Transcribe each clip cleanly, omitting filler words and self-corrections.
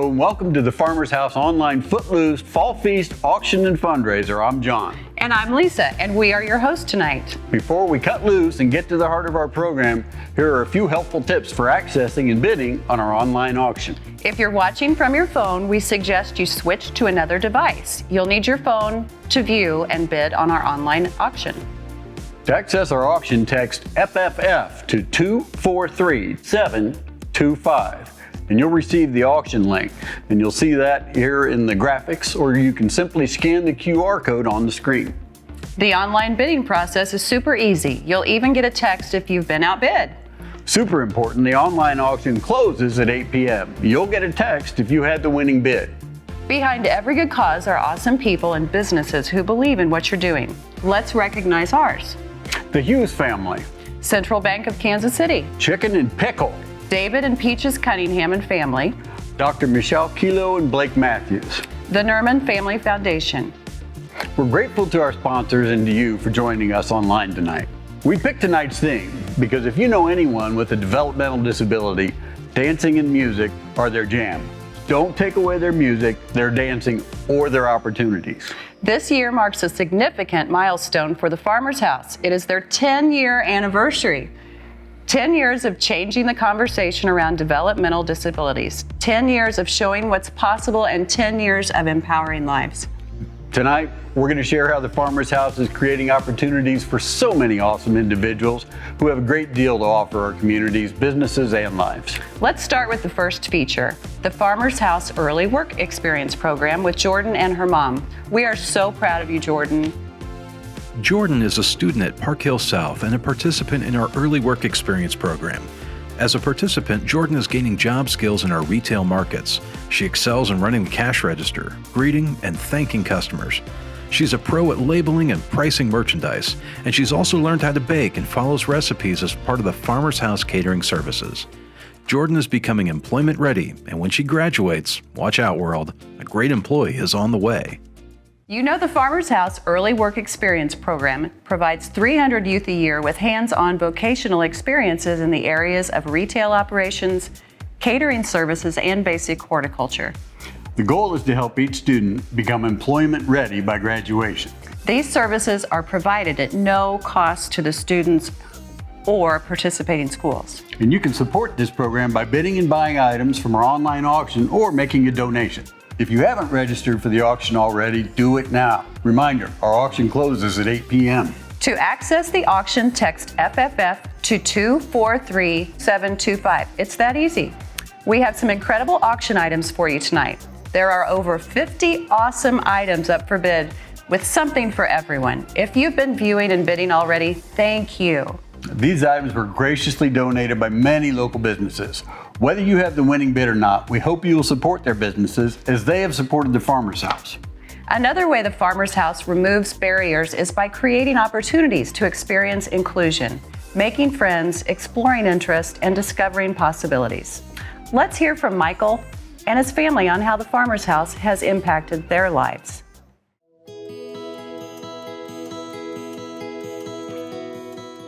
Hello and welcome to the Farmer's House Online Footloose Fall Feast Auction and Fundraiser. I'm John. And I'm Lisa, and we are your hosts tonight. Before we cut loose and get to the heart of our program, here are a few helpful tips for accessing and bidding on our online auction. If you're watching from your phone, we suggest you switch to another device. You'll need your phone to view and bid on our online auction. To access our auction, text FFF to 243725. And you'll receive the auction link. And you'll see that here in the graphics, or you can simply scan the QR code on the screen. The online bidding process is super easy. You'll even get a text if you've been outbid. Super important, the online auction closes at 8 p.m. You'll get a text if you had the winning bid. Behind every good cause are awesome people and businesses who believe in what you're doing. Let's recognize ours. The Hughes family. Central Bank of Kansas City. Chicken and Pickle. David and Peaches Cunningham and family. Dr. Michelle Kilo and Blake Matthews. The Nerman Family Foundation. We're grateful to our sponsors and to you for joining us online tonight. We picked tonight's theme because if you know anyone with a developmental disability, dancing and music are their jam. Don't take away their music, their dancing, or their opportunities. This year marks a significant milestone for the Farmer's House. It is their 10-year anniversary. 10 years of changing the conversation around developmental disabilities, 10 years of showing what's possible, and 10 years of empowering lives. Tonight, we're going to share how the Farmer's House is creating opportunities for so many awesome individuals who have a great deal to offer our communities, businesses, and lives. Let's start with the first feature, the Farmer's House Early Work Experience Program with Jordan and her mom. We are so proud of you, Jordan. Jordan is a student at Park Hill South and a participant in our Early Work Experience program. As a participant, Jordan is gaining job skills in our retail markets. She excels in running the cash register, greeting, and thanking customers. She's a pro at labeling and pricing merchandise, and she's also learned how to bake and follows recipes as part of the Farmer's House catering services. Jordan is becoming employment ready, and when she graduates, watch out world, a great employee is on the way. You know the Farmer's House Early Work Experience Program provides 300 youth a year with hands-on vocational experiences in the areas of retail operations, catering services, and basic horticulture. The goal is to help each student become employment ready by graduation. These services are provided at no cost to the students or participating schools. And you can support this program by bidding and buying items from our online auction or making a donation. If you haven't registered for the auction already, do it now. Reminder, our auction closes at 8 p.m. To access the auction, text FFF to 243725. It's that easy. We have some incredible auction items for you tonight. There are over 50 awesome items up for bid with something for everyone. If you've been viewing and bidding already, thank you. These items were graciously donated by many local businesses. Whether you have the winning bid or not, we hope you will support their businesses as they have supported the Farmer's House. Another way the Farmer's House removes barriers is by creating opportunities to experience inclusion, making friends, exploring interests, and discovering possibilities. Let's hear from Michael and his family on how the Farmer's House has impacted their lives.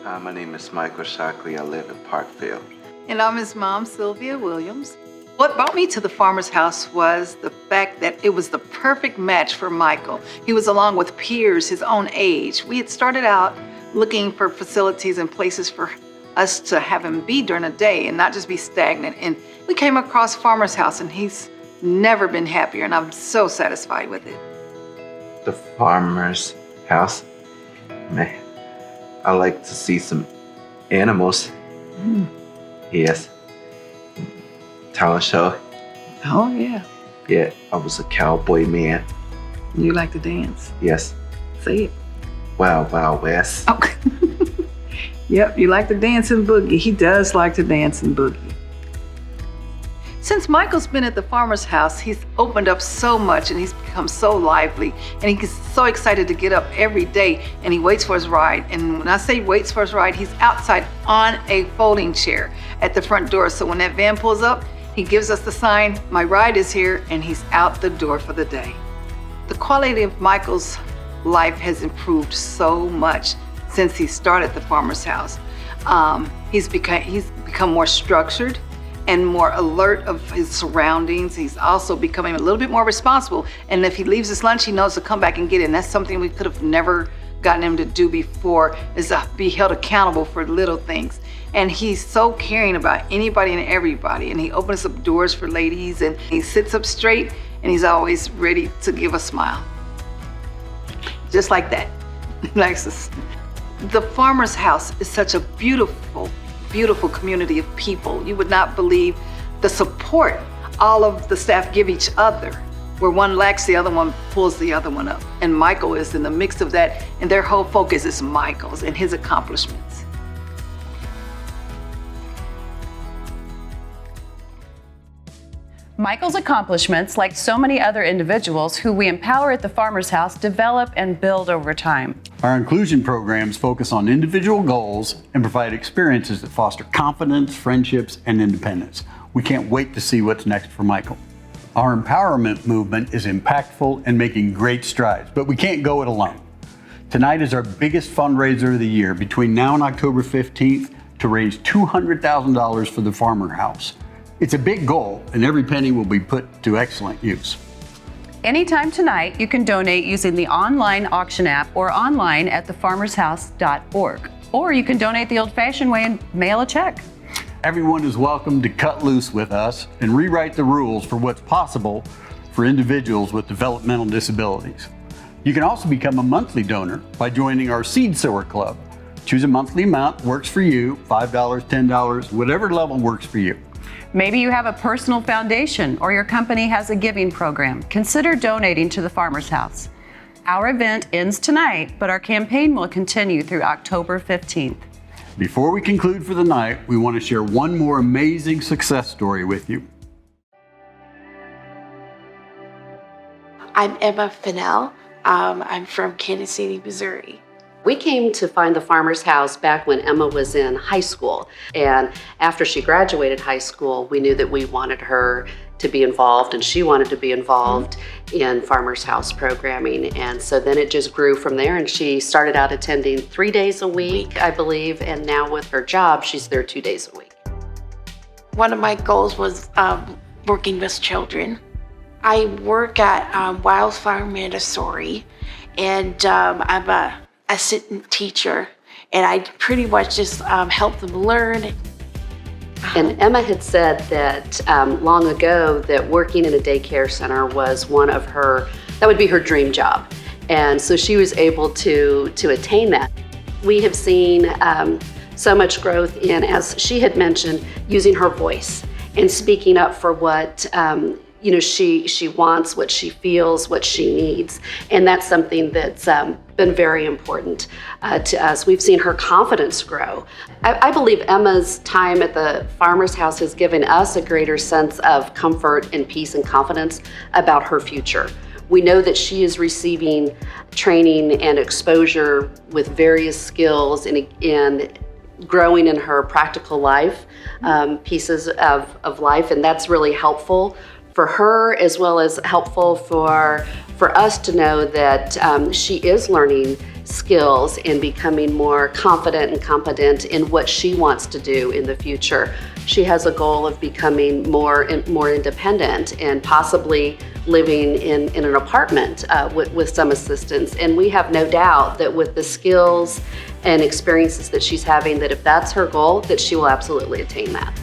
Hi, my name is Michael Shockley. I live in Parkville. And I'm his mom, Sylvia Williams. What brought me to the Farmer's House was the fact that it was the perfect match for Michael. He was along with peers his own age. We had started out looking for facilities and places for us to have him be during the day and not just be stagnant. And we came across Farmer's House, and he's never been happier, and I'm so satisfied with it. The Farmer's House, man, I like to see some animals. Yes. Talent show. Oh, yeah. Yeah, I was a cowboy man. You like to dance? Yes. Say it. Wild Wild West. Oh. Yep, you like to dance and boogie. He does like to dance and boogie. Since Michael's been at the Farmer's House, he's opened up so much and he's become so lively. And he's so excited to get up every day and he waits for his ride. And when I say waits for his ride, he's outside on a folding chair at the front door. So when that van pulls up, he gives us the sign, "My ride is here," and he's out the door for the day. The quality of Michael's life has improved so much since he started the Farmer's House. He's become more structured. and more alert of his surroundings. He's also becoming a little bit more responsible. And if he leaves his lunch, he knows to come back and get it. And that's something we could have never gotten him to do before, is to be held accountable for little things. And he's so caring about anybody and everybody. And he opens up doors for ladies, and he sits up straight, and he's always ready to give a smile. Just like that. The Farmer's House is such a beautiful, beautiful community of people. You would not believe the support all of the staff give each other. Where one lacks, the other one pulls the other one up. And Michael is in the mix of that, and their whole focus is Michael's and his accomplishments. Michael's accomplishments, like so many other individuals who we empower at the Farmer's House, develop and build over time. Our inclusion programs focus on individual goals and provide experiences that foster confidence, friendships, and independence. We can't wait to see what's next for Michael. Our empowerment movement is impactful and making great strides, but we can't go it alone. Tonight is our biggest fundraiser of the year between now and October 15th to raise $200,000 for the Farmer House. It's a big goal, and every penny will be put to excellent use. Anytime tonight, you can donate using the online auction app or online at thefarmershouse.org. Or you can donate the old-fashioned way and mail a check. Everyone is welcome to cut loose with us and rewrite the rules for what's possible for individuals with developmental disabilities. You can also become a monthly donor by joining our Seed Sower Club. Choose a monthly amount, works for you, $5, $10, whatever level works for you. Maybe you have a personal foundation or your company has a giving program. Consider donating to the Farmer's House. Our event ends tonight, but our campaign will continue through October 15th. Before we conclude for the night, we want to share one more amazing success story with you. I'm Emma Fennell. I'm from Kansas City, Missouri. We came to find the Farmer's House back when Emma was in high school. And after she graduated high school, we knew that we wanted her to be involved and she wanted to be involved in Farmer's House programming. And so then it just grew from there, and she started out attending 3 days a week, I believe, and now with her job, she's there 2 days a week. One of my goals was working with children. I work at Wildfire Montessori, and I'm a assistant teacher, and I pretty much just help them learn. And Emma had said that long ago that working in a daycare center was one of her, that would be her dream job. And so she was able to attain that. We have seen so much growth in, as she had mentioned, using her voice and speaking up for what she wants, what she feels, what she needs. And that's something that's been very important to us. We've seen her confidence grow. I believe Emma's time at the Farmer's House has given us a greater sense of comfort and peace and confidence about her future. We know that she is receiving training and exposure with various skills and growing in her practical life, pieces of life, and that's really helpful for her, as well as helpful for us to know that she is learning skills and becoming more confident and competent in what she wants to do in the future. She has a goal of becoming more independent and possibly living in an apartment with some assistance. And we have no doubt that with the skills and experiences that she's having, that if that's her goal, that she will absolutely attain that.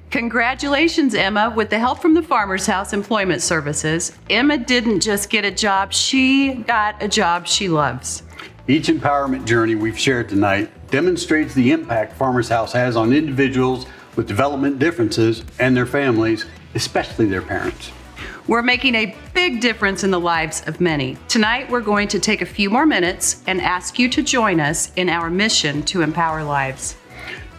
Congratulations, Emma. With the help from the Farmer's House Employment Services, Emma didn't just get a job, she got a job she loves. Each empowerment journey we've shared tonight demonstrates the impact Farmer's House has on individuals with development differences and their families, especially their parents. We're making a big difference in the lives of many. Tonight, we're going to take a few more minutes and ask you to join us in our mission to empower lives.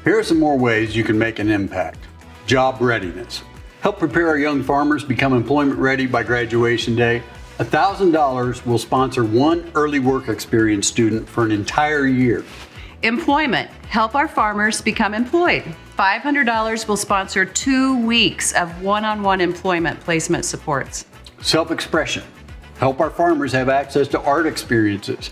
Here are some more ways you can make an impact. Job readiness. Help prepare our young farmers become employment ready by graduation day. $1,000 will sponsor one early work experience student for an entire year. Employment. Help our farmers become employed. $500 will sponsor 2 weeks of one-on-one employment placement supports. Self-expression. Help our farmers have access to art experiences.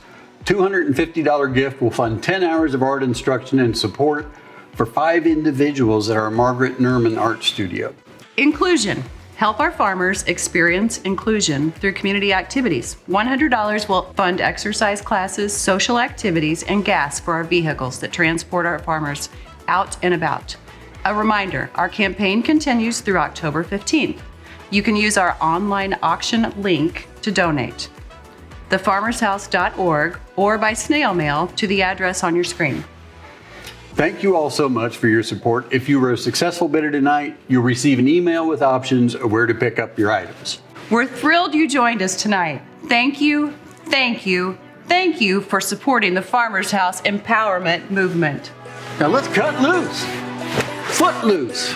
$250 gift will fund 10 hours of art instruction and support for 5 individuals at our Margaret Nerman Art Studio. Inclusion. Help our farmers experience inclusion through community activities. $100 will fund exercise classes, social activities, and gas for our vehicles that transport our farmers out and about. A reminder, our campaign continues through October 15th. You can use our online auction link to donate. thefarmershouse.org or by snail mail to the address on your screen. Thank you all so much for your support. If you were a successful bidder tonight, you'll receive an email with options of where to pick up your items. We're thrilled you joined us tonight. Thank you, thank you, thank you for supporting the Farmers House Empowerment Movement. Now let's cut loose. Footloose.